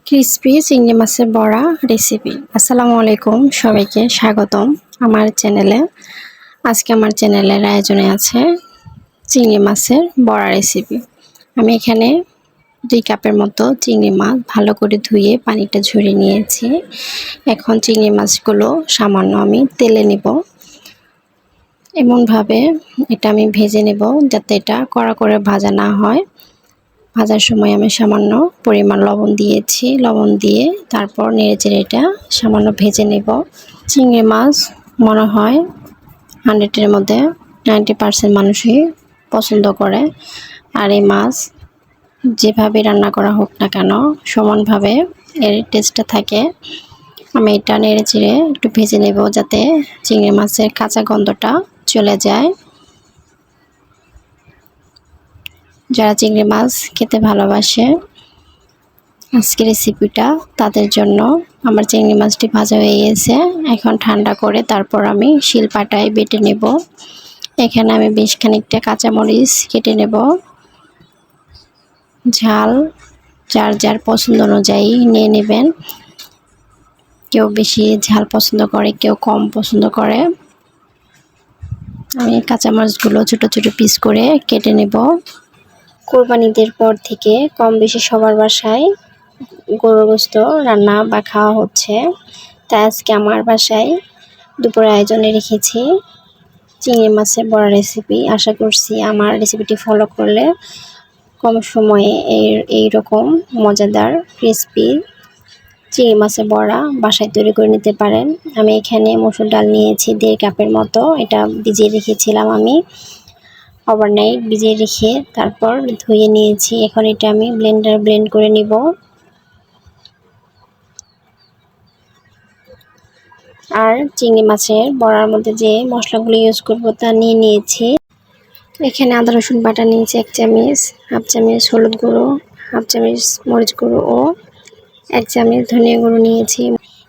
Crispy চিংড়ি মাছের বড়া রেসিপি। আসসালামু আলাইকুম, সবাইকে স্বাগতম আমার চ্যানেলে। আজকে আমার চ্যানেলের আয়োজনে আছে চিংড়ি মাছের বড়া রেসিপি। আমি এখানে 2 কাপের মতো চিংড়ি মাছ ভালো করে ধুয়ে পানিটা ঝরিয়ে নিয়েছি। এখন চিংড়ি মাছগুলো সামান্য আমি তেলে নেব। এমনভাবে এটা আমি ভেজে নেব যাতে এটা কড়া করে ভাজা না হয়। ভাজার সময় আমি সামান্য পরিমাণ লবণ দিয়েছি, লবণ দিয়ে তারপর নেড়েচেড়ে এটা সামান্য ভেজে নেব। চিংড়ি মাছ মনে হয় 100-এর মধ্যে 90% মানুষই পছন্দ করে। আর এই মাছ যেভাবে রান্না করা হোক না কেন সমানভাবে এর টেস্টটা থাকে। আমি এটা নেড়েচেড়ে একটু ভেজে নেব যাতে চিংড়ি মাছের কাঁচা গন্ধটা চলে যায়। যারা চিংড়ি মাছ খেতে ভালোবাসে আজকের রেসিপিটা তাদের জন্য। আমার চিংড়ি মাছটি ভাজা হয়ে গেছে, এখন ঠান্ডা করে তারপর আমি শিলপাটায় বেটে নেব। এখানে আমি বেশ খানিকটা কাঁচামরিচ কেটে নেব। ঝাল যার যার পছন্দ অনুযায়ী নিয়ে নেবেন। কেউ বেশি ঝাল পছন্দ করে, কেউ কম পছন্দ করে। আমি কাঁচামরিচগুলো ছোটো ছোটো পিস করে কেটে নেব। কোরবানিদের পর থেকে কম বেশি সবার বাসায় গরুর গোশত রান্না বা খাওয়া হচ্ছে। তাই আজকে আমার বাসায় দুপুরে আয়োজনে রেখেছি চিংড়ি মাছের বড়া রেসিপি। আশা করছি আমার রেসিপিটি ফলো করলে কম সময়ে এইরকম মজাদার ক্রিসপি চিংড়ি মাছের বড়া বাসায় তৈরি করে নিতে পারেন। আমি এখানে মসুর ডাল নিয়েছি 1.5 কাপের মতো। এটা ভিজিয়ে রেখেছিলাম আমি ওভারনাইট, ভিজিয়ে রেখে তারপর ধুয়ে নিয়েছি। এখন এটা আমি ব্লেন্ড করে নিব। আর চিংড়ি মাছের বড়ার মধ্যে যে মশলাগুলো ইউজ করব তা নিয়ে নিয়েছি। এখানে আদা রসুন বাটা নিয়েছি 1 চামচ, হাফ চামচ হলুদ গুঁড়ো, হাফ চামচ মরিচ গুঁড়ো ও 1 চামচ ধনিয়া গুঁড়ো নিয়েছি।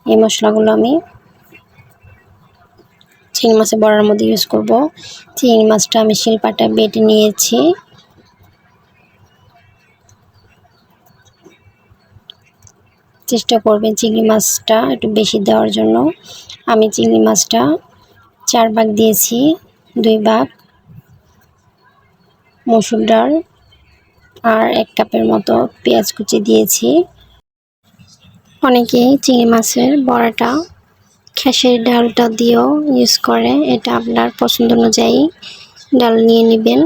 এই মশলাগুলো আমি চিংড়ি মাছের বড়ার মধ্যে ইউজ করব। চিংড়ি মাছটা আমি শিলপাটায় বেটে নিয়েছি। চেষ্টা করবেন চিংড়ি মাছটা একটু বেশি দেওয়ার জন্য। আমি চিংড়ি মাছটা 4 ভাগ দিয়েছি। 2 ভাগ মসুর ডাল আর 1 কাপের মতো পেঁয়াজ কুচি দিয়েছি। অনেকেই চিংড়ি মাছের বড়াটা খেসারির ডালটা দিয়েও ইউজ করে, এটা আপনার পছন্দ অনুযায়ী ডাল নিয়ে নেবেন।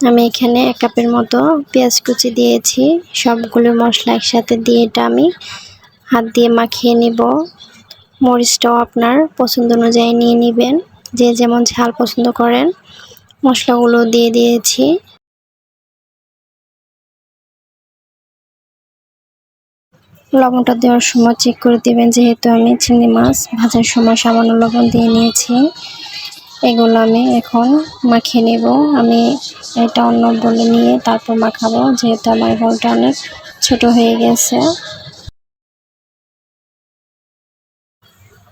আমি এখানে 1 কাপের মতো পেঁয়াজ কুচি দিয়েছি। সবগুলো মশলা একসাথে দিয়ে এটা আমি হাত দিয়ে মাখিয়ে নিব। মরিচটাও আপনার পছন্দ অনুযায়ী নিয়ে নেবেন, যে যেমন ঝাল পছন্দ করেন। মশলাগুলো দিয়ে দিয়েছি। লবণটা দেওয়ার সময় চেক করে দেবেন, যেহেতু আমি চিংড়ি মাছ ভাজার সময় সামান্য লবণ দিয়ে নিয়েছি। এগুলো আমি এখন মাখিয়ে নেব। আমি এটা অন্য বলে নিয়ে তারপর মাখাবো, যেহেতু আমার ঘরটা অনেক ছোট হয়ে গেছে।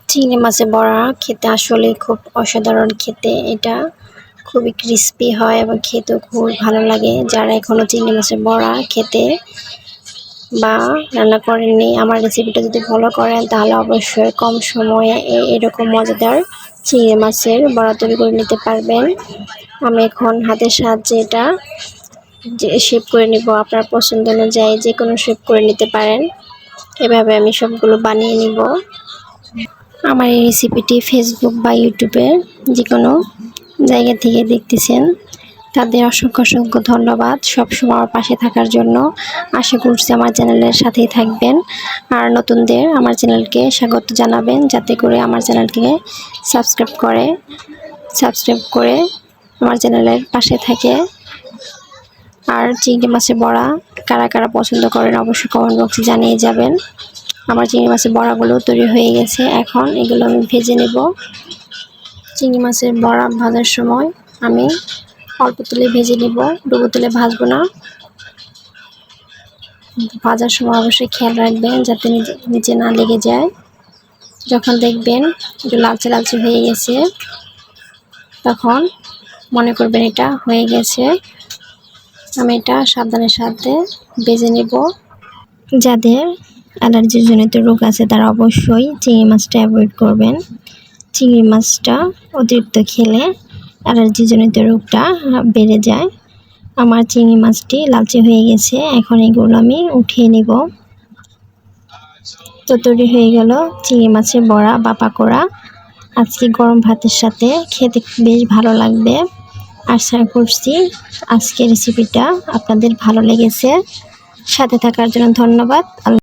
চিংড়ি মাছের বড়া খেতে আসলে খুব অসাধারণ খেতে। এটা খুবই ক্রিস্পি হয় এবং খেতেও খুব ভালো লাগে। যারা এখনও চিংড়ি মাছের বড়া খেতে বা রান্না করেননি, আমার রেসিপিটা যদি ফলো করেন তাহলে অবশ্যই কম সময়ে এরকম মজাদার চিংড়ি মাছের বড়া তৈরি করে নিতে পারবেন। আমি এখন হাতের সাহায্যে এটা শেপ করে নিব। আপনার পছন্দ অনুযায়ী যে কোনো শেপ করে নিতে পারেন। এভাবে আমি সবগুলো বানিয়ে নিব। আমার এই রেসিপিটি ফেসবুক বা ইউটিউবে যে কোনো জায়গা থেকে দেখতেছেন তাদের অসংখ্য অসংখ্য ধন্যবাদ সবসময় আমার পাশে থাকার জন্য। আশা করছি আমার চ্যানেলের সাথেই থাকবেন। আর নতুনদের আমার চ্যানেলকে স্বাগত জানাবেন, যাতে করে আমার চ্যানেলকে সাবস্ক্রাইব করে আমার চ্যানেলের পাশে থাকে। আর চিংড়ি মাছের বড়া কারা কারা পছন্দ করেন অবশ্যই কমেন্ট বক্সে জানিয়ে যাবেন। আমার চিংড়ি মাছের বড়াগুলো তৈরি হয়ে গেছে, এখন এগুলো আমি ভেজে নেব। চিংড়ি মাছের বড়া ভাজার সময় আমি অল্প তেলে ভেজে নেব, ডুবো তেলে ভাজবো না। ভাজার সময় অবশ্যই খেয়াল রাখবেন যাতে নিচে না লেগে যায়। যখন দেখবেন একটু লালচে লালচে হয়ে গেছে তখন মনে করবেন এটা হয়ে গেছে। আমি এটা সাবধানের সাথে ভেজে নেব। যাদের অ্যালার্জিজনিত রোগ আছে তারা অবশ্যই চিংড়ি মাছটা অ্যাভয়েড করবেন। চিংড়ি মাছটা অতিরিক্ত খেলে অ্যালার্জিজনিত রোগটা বেড়ে যায়। আমার চিংড়ি মাছটি লালচে হয়ে গেছে, এখন এগুলো আমি উঠিয়ে নিব। তো তৈরি হয়ে গেল চিংড়ি মাছের বড়া বা পাকোড়া। আজকে গরম ভাতের সাথে খেতে বেশ ভালো লাগবে। আশা করছি আজকের রেসিপিটা আপনাদের ভালো লেগেছে। সাথে থাকার জন্য ধন্যবাদ।